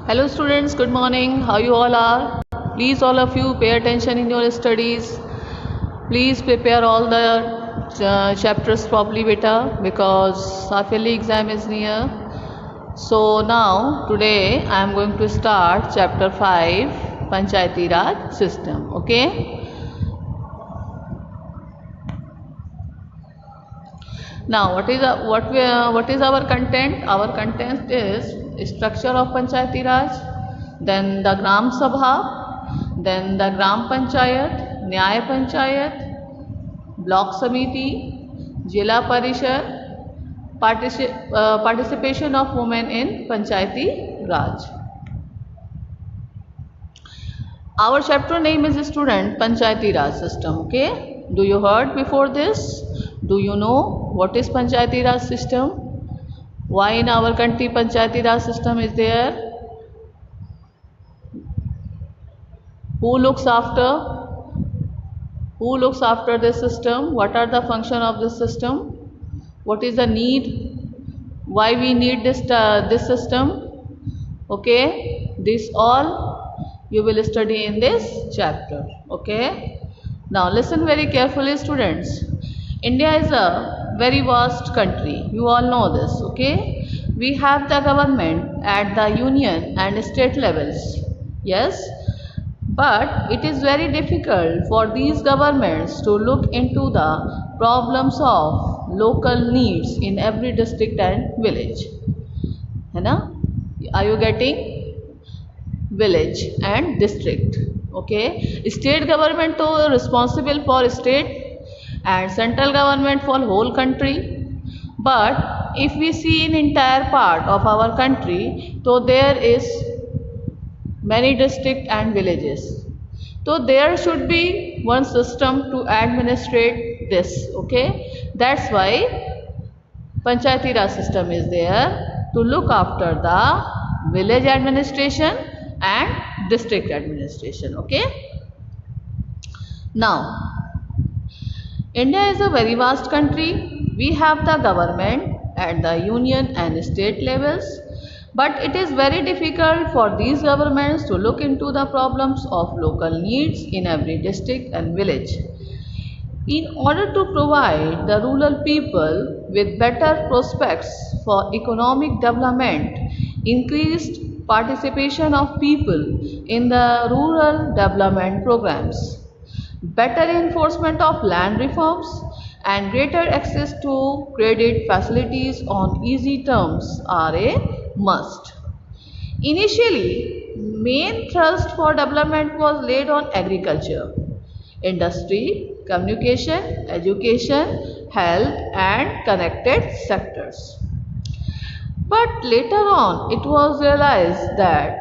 Hello students, good morning. How you all are? Please all of you pay attention in your studies. Please prepare all the chapters properly beta because half yearly exam is near. So now today I am going to start chapter 5 Panchayati Raj system. Okay. Now what is our content? Our content is structure of Panchayati Raj, then the Gram Sabha, then the Gram Panchayat, Nyay Panchayat, Block Samiti, Jila Parishad, participation of women in Panchayati Raj. Our chapter name is Student Panchayati Raj System. Okay. Do you heard before this? Do you know what is Panchayati Raj system? Why in our country Panchayati Raj system is there? Who looks after? Who looks after this system? What are the function of this system? What is the need? Why we need this system? Okay, this all you will study in this chapter. Okay. Now listen very carefully, students. India is a very vast country. You all know this. Okay. We have the government at the union and state levels. Yes. But it is very difficult for these governments to look into the problems of local needs in every district and village. है ना? Are you getting? Village and district. Okay. State government to responsible for state and central government for whole country. But if we see in entire part of our country, so there is many district and villages. So there should be one system to administrate this. Okay. That's why Panchayati Raj system is there to look after the village administration and district administration. Okay. Now India is a very vast country. We have the government at the union and state levels, but it is very difficult for these governments to look into the problems of local needs in every district and village. In order to provide the rural people with better prospects for economic development, increased participation of people in the rural development programs, better enforcement of land reforms, and greater access to credit facilities on easy terms are a must. Initially, main thrust for development was laid on agriculture, industry, communication, education, health, and connected sectors. But later on, it was realized that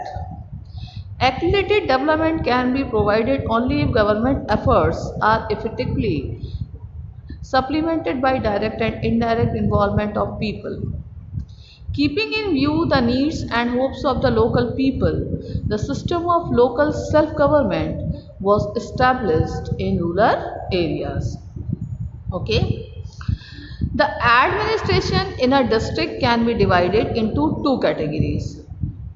accelerated development can be provided only if government efforts are effectively supplemented by direct and indirect involvement of people. Keeping in view the needs and hopes of the local people, the system of local self-government was established in rural areas. Okay. The administration in a district can be divided into two categories.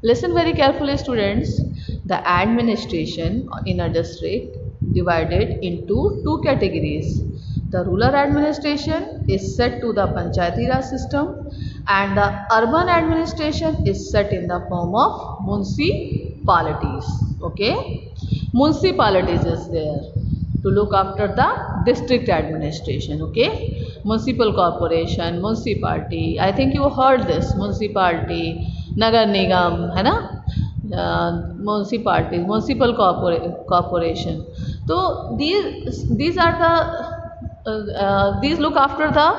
Listen very carefully, students. The administration in a district divided into two categories. The rural administration is set to the Panchayati Raj system and the urban administration is set in the form of municipalities. Okay. Municipalities is there to look after the district administration. Okay. Municipal corporation, municipality. I think you heard this. Municipality, Nagar Nigam, है ना? Municipalities, municipal corporation. So these are the these look after the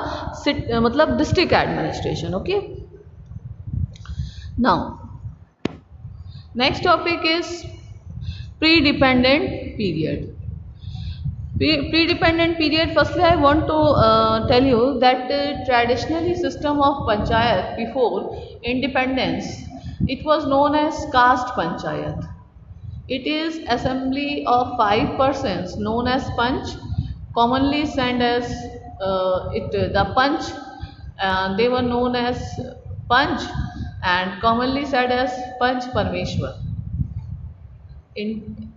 मतलब district administration. Okay. Now next topic is pre-dependent period. Pre-dependent period. Firstly, I want to tell you that traditionally system of panchayat before independence, it was known as caste panchayat. It is assembly of 5 persons known as panch, commonly sent as the panch. They were known as panch, and commonly said as Panch Parmeshwar. In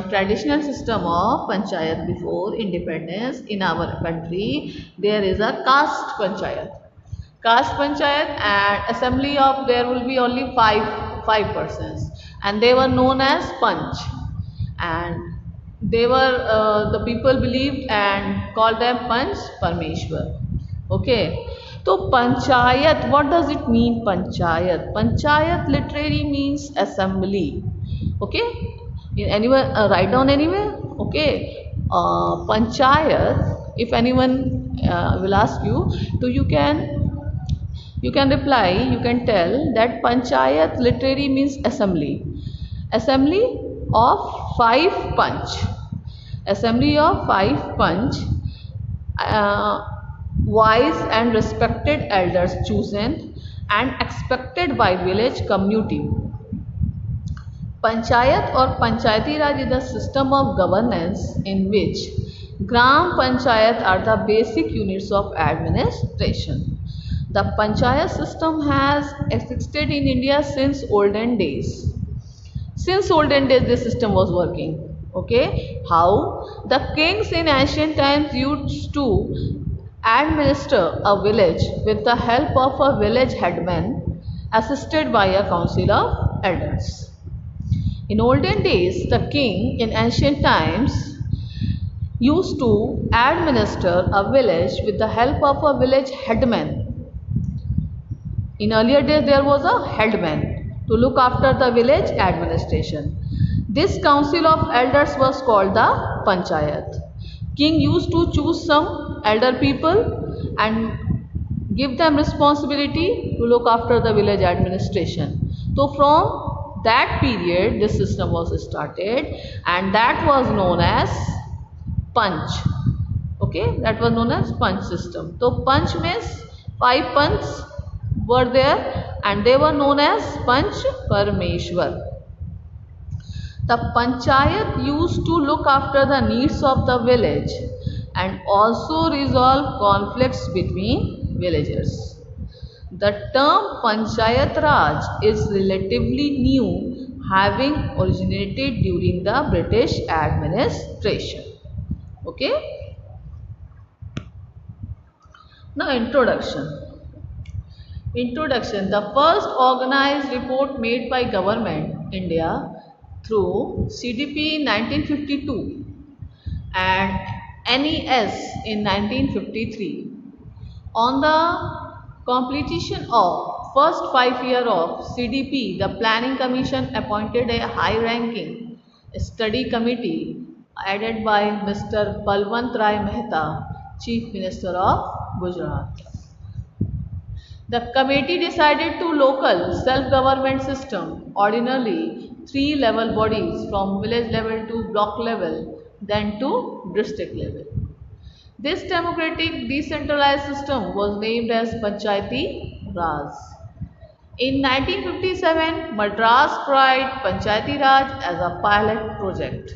traditional system of panchayat before independence in our country, there is a caste panchayat. Caste panchayat and assembly of there will be only five persons, and they were known as panch, and they were the people believed and called them Panch Parmeshwar. Okay, so panchayat, what does it mean? Panchayat, panchayat literally means assembly. Okay, in anyone write down anywhere. Okay, panchayat, if anyone will ask you, so you can reply, you can tell that panchayat literally means assembly. Assembly of five panch. Assembly of five panch, uh, wise and respected elders chosen and expected by village community. Panchayat or Panchayati Raj is the system of governance in which Gram Panchayat are the basic units of administration. The Panchayat system has existed in India since olden days. Since olden days, this system was working. Okay, how the kings in ancient times used to administer a village with the help of a village headman assisted by a council of elders. In olden days, the king in ancient times used to administer a village with the help of a village headman. In earlier days, there was a headman to look after the village administration. This council of elders was called the panchayat. King used to choose some elder people and give them responsibility to look after the village administration. So from that period this system was started, and that was known as punch. Okay, that was known as punch system. So punch means five punchs were there and they were known as Panch Parmeshwar. The panchayat used to look after the needs of the village and also resolve conflicts between villagers. The term Panchayat Raj is relatively new, having originated during the British administration. Okay. Now introduction. Introduction. The first organized report made by government India through CDP in 1952 and NES in 1953 on the completion of first 5 year of CDP. The Planning Commission appointed a high-ranking study committee headed by Mr. Balwant Rai Mehta, Chief Minister of Gujarat. The committee decided to local self-government system, ordinarily 3 level bodies from village level to block level, then to district level. This democratic decentralized system was named as Panchayati Raj. In 1957, Madras tried Panchayati Raj as a pilot project.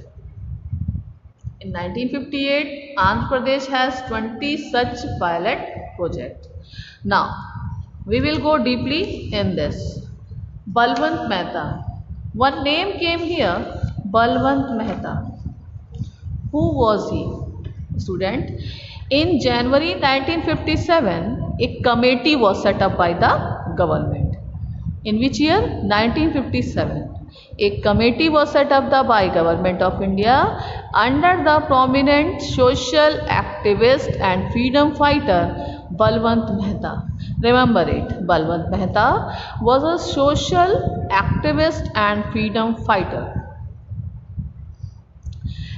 In 1958, Andhra Pradesh has 20 such pilot projects. Now, we will go deeply in this. Balwant Mehta. One name came here, Balwant Mehta. Who was he? Student. In January 1957, a committee was set up by the government. In which year? 1957. A committee was set up by Government of India under the prominent social activist and freedom fighter Balwant Mehta. Remember it, Balwant Mehta was a social activist and freedom fighter.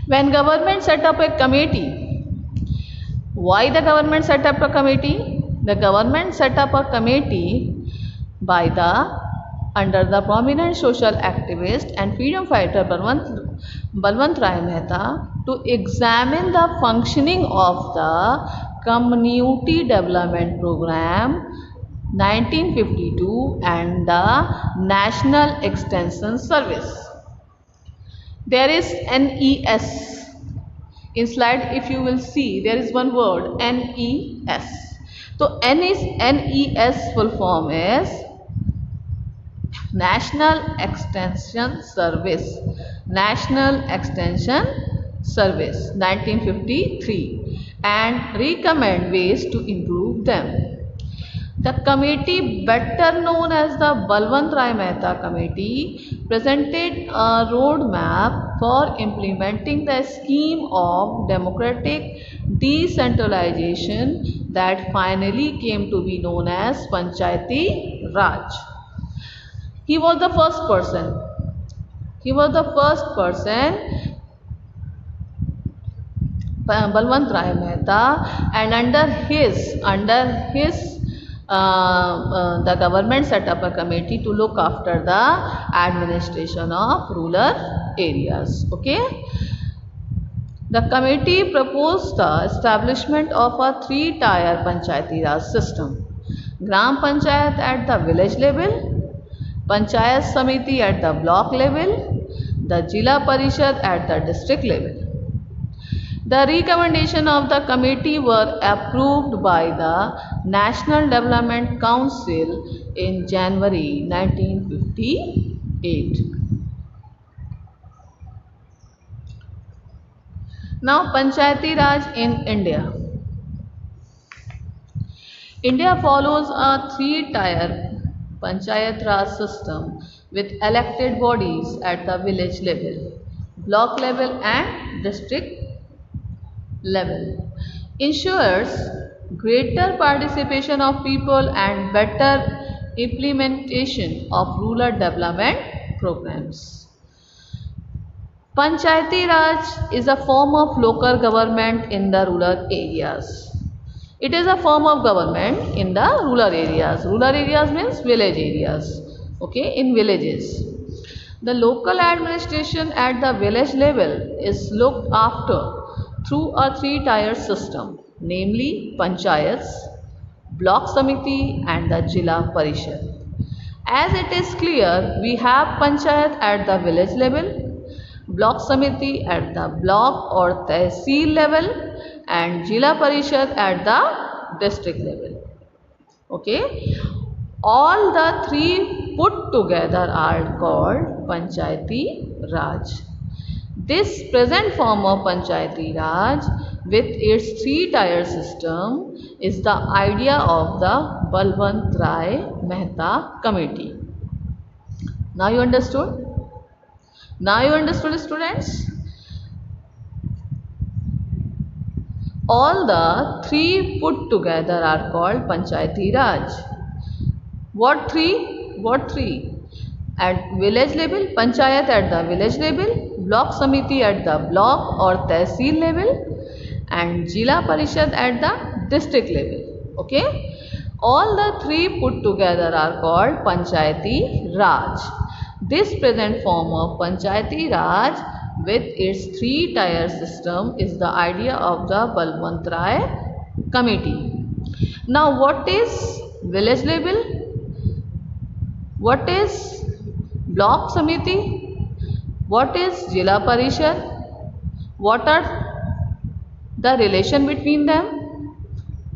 When government set up a committee, why the government set up a committee? The government set up a committee by under the prominent social activist and freedom fighter Balwant Rai Mehta to examine the functioning of the Community Development Program 1952 and the National Extension Service. There is NES. In slide, if you will see, there is one word NES. So NES full form is National Extension Service. National Extension Service 1953 and recommend ways to improve them. The committee, better known as the Balwant Rai Mehta Committee, presented a roadmap for implementing the scheme of democratic decentralization that finally came to be known as Panchayati Raj. He was the first person. He was the first person, Balwant Rai Mehta, and under his the government set up a committee to look after the administration of rural areas. Okay. The committee proposed the establishment of a three-tier Panchayati Raj system. Gram Panchayat at the village level, Panchayat Samiti at the block level, the Jila Parishad at the district level. The recommendation of the committee were approved by the National Development Council in January 1958. Now, Panchayati Raj in India. India follows a three-tier Panchayat Raj system with elected bodies at the village level, block level and district level. Ensures greater participation of people and better implementation of rural development programs. Panchayati Raj is a form of local government in the rural areas. It is a form of government in the rural areas. Rural areas means village areas. Okay, in villages. The local administration at the village level is looked after through a three-tier system, namely Panchayats, Block Samiti and the Jila Parishad. As it is clear, we have Panchayat at the village level, Block Samiti at the block or Tehsil level and Jila Parishad at the district level. Okay. All the three put together are called Panchayati Raj. This present form of Panchayati Raj with its three-tier system is the idea of the Balwant Rai Mehta Committee. Now you understood? Now you understood, students? All the three put together are called Panchayati Raj. What three? What three? At village level, Panchayat at the village level, Block Samiti at the block or Tehsil level and Jila Parishad at the district level. Okay? All the three put together are called Panchayati Raj. This present form of Panchayati Raj with its three-tier system is the idea of the Balwant Rai Committee. Now what is village level? What is Block Samiti? What is Jila Parishad? What are the relation between them?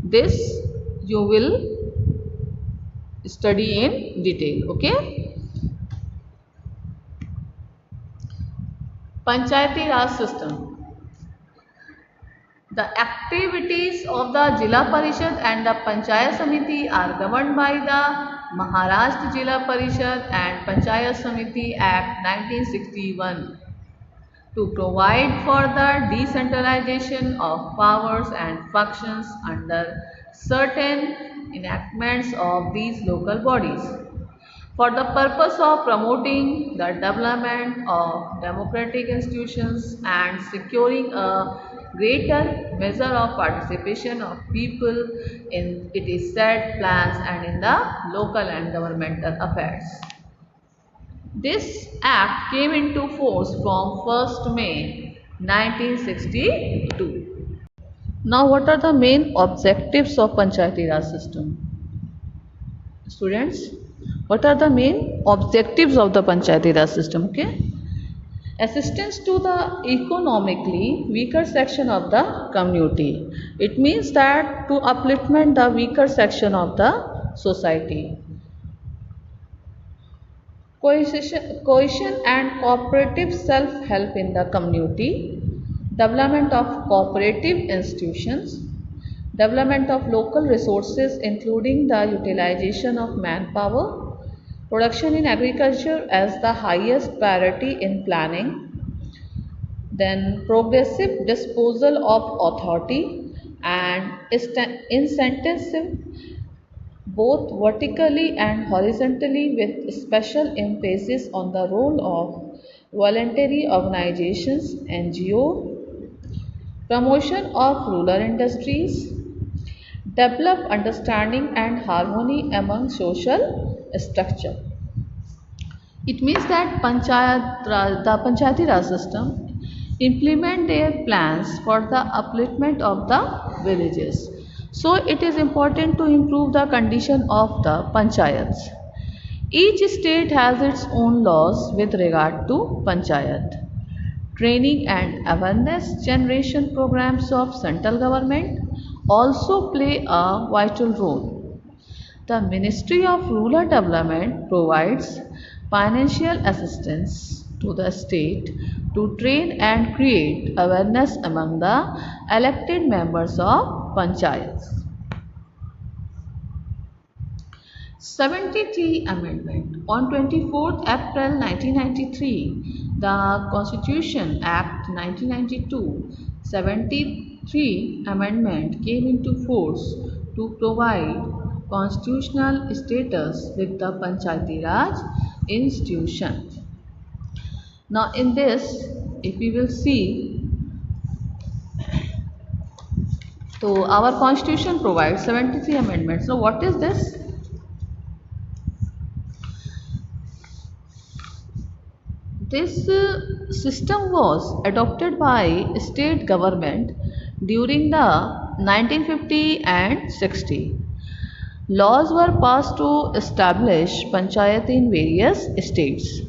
This you will study in detail. Okay? Panchayati Raj system. The activities of the Jila Parishad and the Panchayat Samiti are governed by the Maharashtra Jila Parishad and Panchayat Samiti Act 1961 to provide for the decentralization of powers and functions under certain enactments of these local bodies for the purpose of promoting the development of democratic institutions and securing a greater measure of participation of people in its set plans and in the local and governmental affairs. This act came into force from 1st May 1962. Now what are the main objectives of Panchayati Raj system? Students, what are the main objectives of the Panchayati Raj system? Okay. Assistance to the economically weaker section of the community. It means that to upliftment the weaker section of the society. Cohesion and cooperative self-help in the community, development of cooperative institutions, development of local resources including the utilization of manpower, production in agriculture as the highest priority in planning, then progressive disposal of authority and incentives both vertically and horizontally with special emphasis on the role of voluntary organizations, NGO, promotion of rural industries, develop understanding and harmony among social structure. It means that the Panchayati Raj system implement their plans for the upliftment of the villages. So it is important to improve the condition of the panchayats. Each state has its own laws with regard to panchayat. Training and awareness generation programs of central government also play a vital role. The Ministry of Rural Development provides financial assistance to the state to train and create awareness among the elected members of panchayats. 73 Amendment. On 24th April 1993, the Constitution Act 1992 73 Amendment came into force to provide constitutional status with the Panchayati Raj institution. Now in this, if we will see, so our constitution provides 73 amendments. So what is this? This system was adopted by state government during the 1950 and 60. Laws were passed to establish panchayat in various states.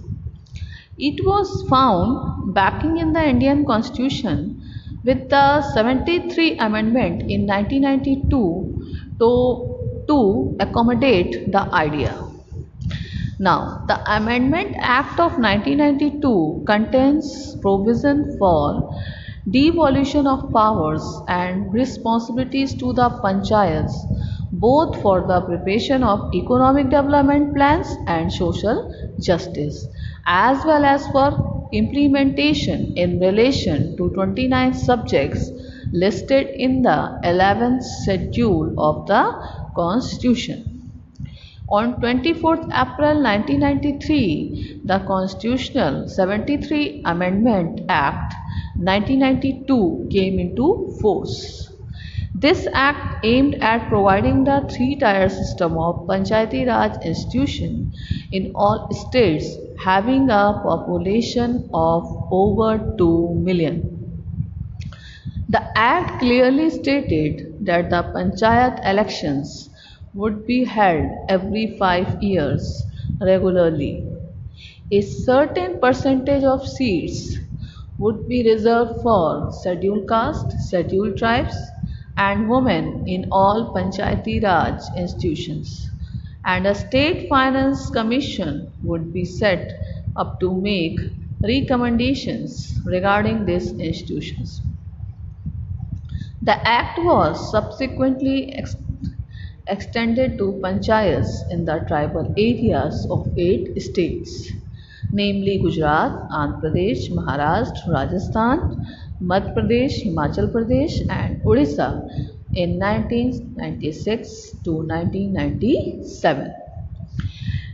It was found backing in the Indian Constitution with the 73 Amendment in 1992 to accommodate the idea. Now, the Amendment Act of 1992 contains provision for devolution of powers and responsibilities to the panchayats, both for the preparation of economic development plans and social justice, as well as for implementation in relation to 29 subjects listed in the 11th schedule of the Constitution. On 24th April 1993, the Constitutional 73 Amendment Act 1992 came into force. This act aimed at providing the three-tier system of Panchayati Raj institution in all states having a population of over 2 million. The act clearly stated that the panchayat elections would be held every 5 years regularly. A certain percentage of seats would be reserved for scheduled caste, scheduled tribes, and women in all Panchayati Raj institutions, and a state finance commission would be set up to make recommendations regarding these institutions. The act was subsequently extended to panchayats in the tribal areas of 8 states, namely Gujarat, Andhra Pradesh, Maharashtra, Rajasthan, Madhya Pradesh, Himachal Pradesh, and Odisha in 1996 to 1997.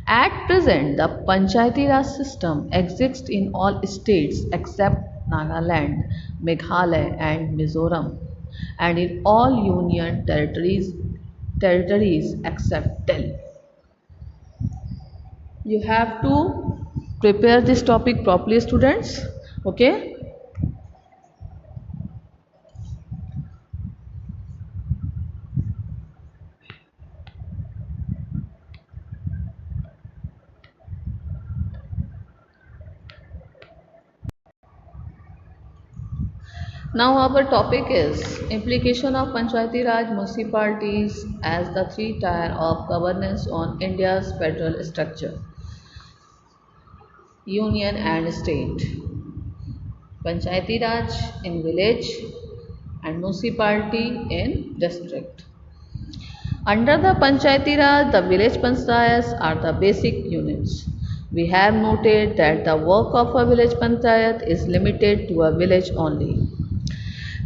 At present, the Panchayati Raj system exists in all states except Nagaland, Meghalaya, and Mizoram, and in all union territories except Delhi. You have to prepare this topic properly, students. Okay. Now our topic is implication of Panchayati Raj municipalities as the three tier of governance on India's federal structure. union and state, Panchayati Raj in village and municipality in district. Under the Panchayati Raj, the village panchayats are the basic units. We have noted that the work of a village panchayat is limited to a village only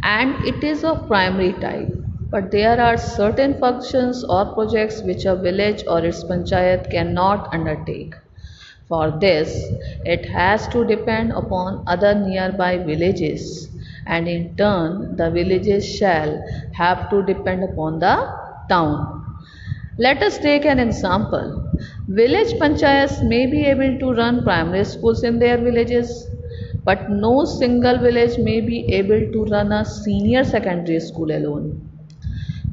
and it is of primary type. But there are certain functions or projects which a village or its panchayat cannot undertake. For this, it has to depend upon other nearby villages, and in turn, the villages shall have to depend upon the town. Let us take an example. Village panchayats may be able to run primary schools in their villages, but no single village may be able to run a senior secondary school alone.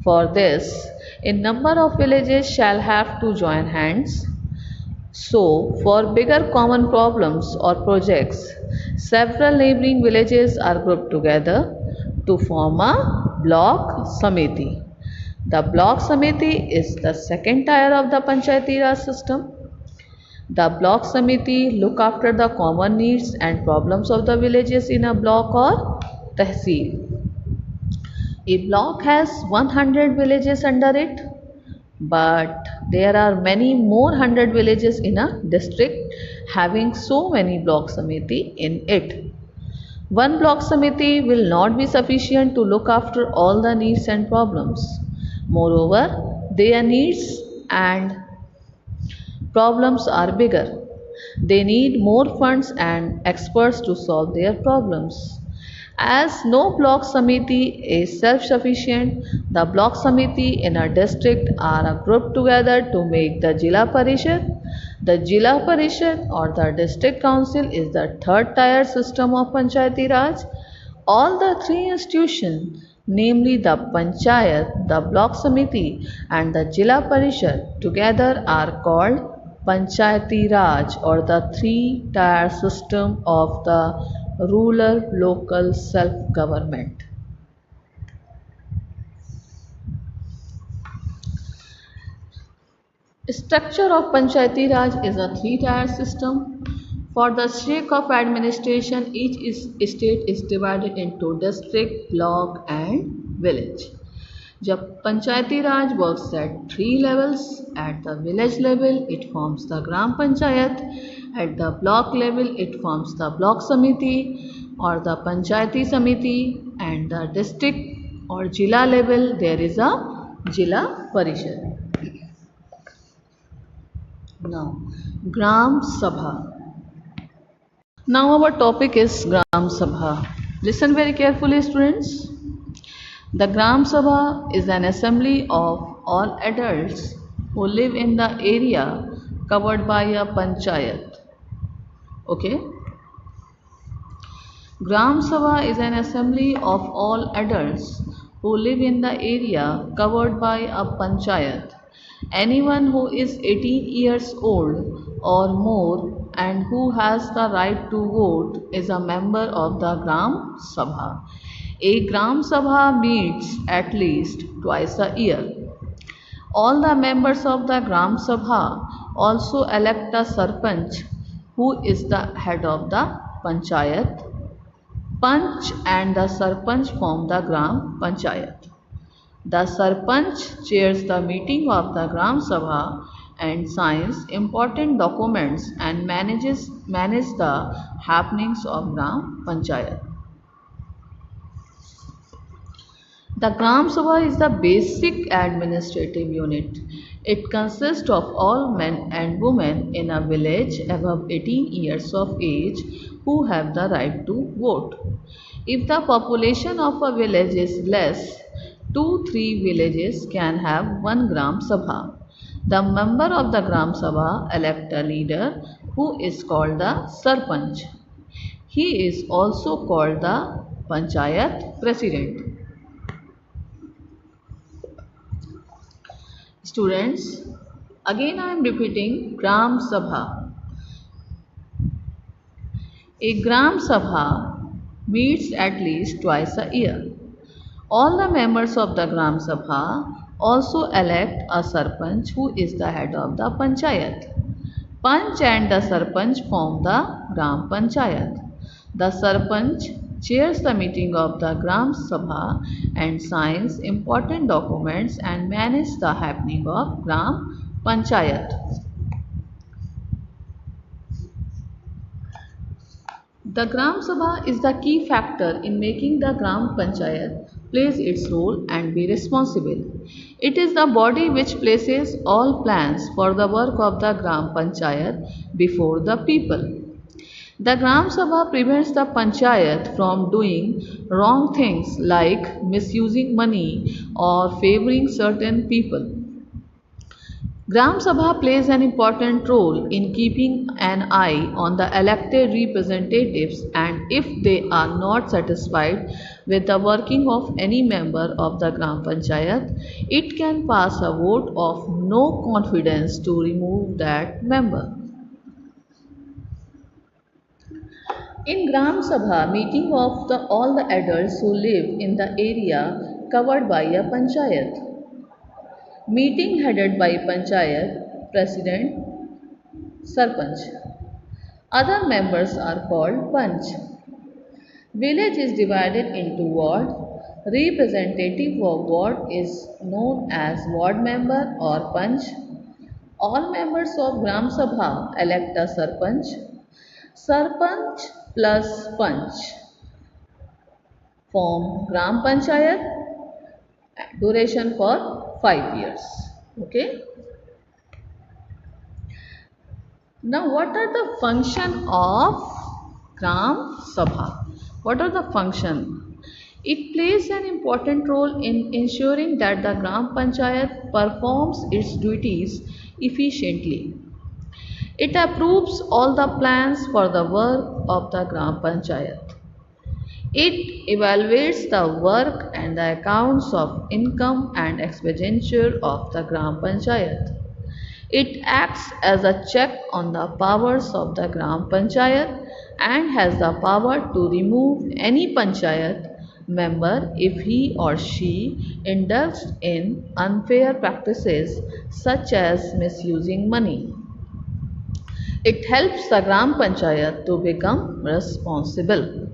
For this, a number of villages shall have to join hands. So, for bigger common problems or projects, several neighboring villages are grouped together to form a block samiti. The block samiti is the second tier of the Panchayati Raj system. The block samiti look after the common needs and problems of the villages in a block or tehsil. A block has 100 villages under it, but there are many more hundred villages in a district having so many block samiti in it. One block samiti will not be sufficient to look after all the needs and problems. Moreover, their needs and problems are bigger. They need more funds and experts to solve their problems. As no block samiti is self-sufficient, the block samiti in a district are grouped together to make the Jila Parishad. The Jila Parishad or the district council is the third tier system of Panchayati Raj. All the three institutions, namely the Panchayat, the Block Samiti and the Jila Parishad together are called Panchayati Raj or the three-tier system of the rural local self-government. Structure of Panchayati Raj is a three-tier system. For the sake of administration, state is divided into district, block and village. जब पंचायती राज works at three levels, at the village level it forms the Gram Panchayat, at the block level it forms the Block Samiti or the Panchayati Samiti, and the district or Jila level there is a Jila Parishad. Now, Gram Sabha. Now our topic is Gram Sabha. Listen very carefully, students. The Gram Sabha is an assembly of all adults who live in the area covered by a panchayat. Okay? Gram Sabha is an assembly of all adults who live in the area covered by a panchayat. Anyone who is 18 years old or more and who has the right to vote is a member of the Gram Sabha. A Gram Sabha meets at least twice a year. All the members of the Gram Sabha also elect a Sarpanch who is the head of the Panchayat. Panch and the Sarpanch form the Gram Panchayat. The Sarpanch chairs the meeting of the Gram Sabha and signs important documents and manage the happenings of Gram Panchayat. The Gram Sabha is the basic administrative unit. It consists of all men and women in a village above 18 years of age who have the right to vote. If the population of a village is less, 2-3 villages can have one Gram Sabha. The member of the Gram Sabha elect a leader who is called the Sarpanch. He is also called the Panchayat President. Students, again I am repeating Gram Sabha. A Gram Sabha meets at least twice a year. All the members of the Gram Sabha also elect a Sarpanch who is the head of the Panchayat. Panch and the Sarpanch form the Gram Panchayat. The Sarpanch chairs the meeting of the Gram Sabha and signs important documents and manages the happening of Gram Panchayat. The Gram Sabha is the key factor in making the Gram Panchayat plays its role and be responsible. It is the body which places all plans for the work of the Gram Panchayat before the people. The Gram Sabha prevents the Panchayat from doing wrong things like misusing money or favoring certain people. Gram Sabha plays an important role in keeping an eye on the elected representatives, and if they are not satisfied with the working of any member of the Gram Panchayat, it can pass a vote of no confidence to remove that member. In Gram Sabha, meeting of all the adults who live in the area covered by a Panchayat. Meeting headed by Panchayat President Sarpanch. Other members are called Panch. Village is divided into ward. Representative of ward is known as ward member or Panch. All members of Gram Sabha elect a Sarpanch. Sarpanch plus Panch form Gram Panchayat, duration for 5 years. Okay. Now, what are the function of Gram Sabha? What are the function? It plays an important role in ensuring that the Gram Panchayat performs its duties efficiently. It approves all the plans for the work of the Gram Panchayat. It evaluates the work and the accounts of income and expenditure of the Gram Panchayat. It acts as a check on the powers of the Gram Panchayat and has the power to remove any Panchayat member if he or she indulged in unfair practices such as misusing money. It helps the Gram Panchayat to become responsible.